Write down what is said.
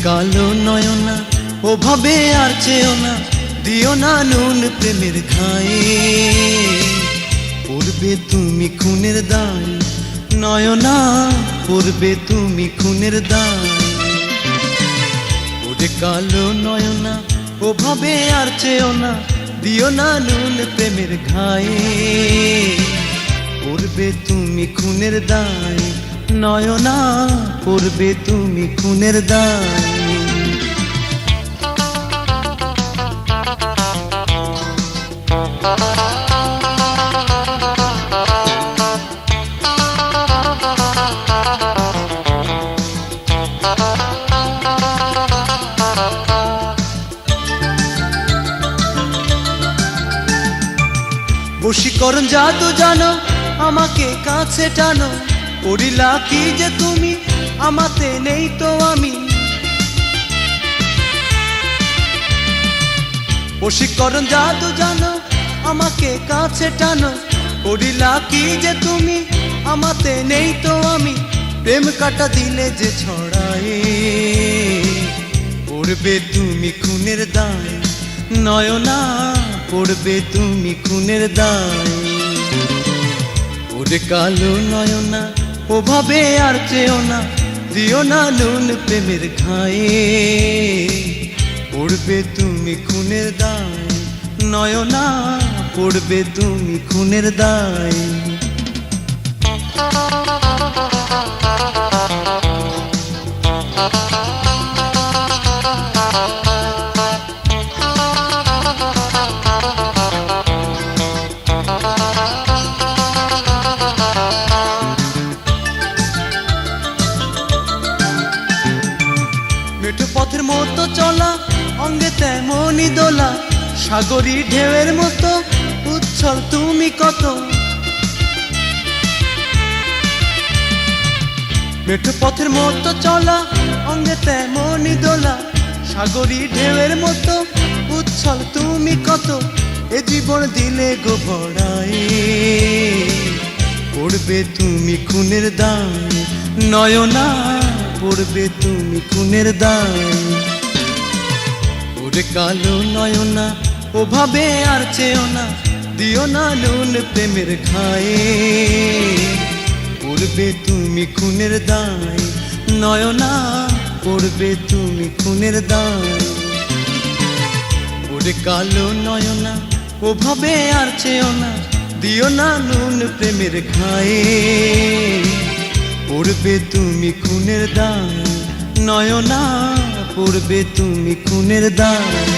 কালো নয়না ওভাবে আর চেও না, দিও না নুন প্রেমের ঘায়ে। পড়বে তুমি খুনের দায় নয়না, পড়বে তুমি খুনের দায়। ওরে কালো নয়না ওভাবে আর চেও না, দিও না নুন প্রেমের ঘায়ে। পড়বে তুমি খুনের দায় নয়না, পড়বে তুমি খুনের দায়। বশীকরণ জাদু জানো, আমাকে কাছে টানো, করিলা কি যে তুমি, আমাতে নেই তো আমি। বশীকরণ জাদু জানো, আমাকে কাছে টানো, করিলা কি যে তুমি, আমাতে নেই তো আমি। প্রেম কাটা দিলে যে ছড়ায়, পড়বে তুমি খুনের দায় নয়না, পড়বে তুমি খুনের দায়। ওরে কালো নয়না ওভাবে আর চেও না, দিও না নুন প্রেমের ঘায়ে। পড়বে তুমি খুনের দায় নয়না, পড়বে তুমি খুনের দায়। মেঠো পথের মতো চলা, অঙ্গে তেমনই দোলা, সাগরী ঢেউয়ের মতো উচ্ছল তুমি কত। মেঠো পথের মতো চলা, অঙ্গে তেমনই দোলা, সাগরী ঢেউয়ের মতো উচ্ছল তুমি কত। এ জীবন দিলে গো ভরায়, পড়বে তুমি খুনের দায় নয়না, পড়বে তুমি খুনের দায়। ওরে কালো নয়না ওভাবে আর চেও না, দিও না নুন প্রেমের ঘায়ে। পড়বে তুমি খুনের দায় নয়না, পড়বে তুমি খুনের দায়। ওরে কালো নয়না ওভাবে আর চেও না, দিও না নুন প্রেমের ঘায়ে। পড়বে তুমি খুনের দায় নয়না, পড়বে তুমি খুনের দায়।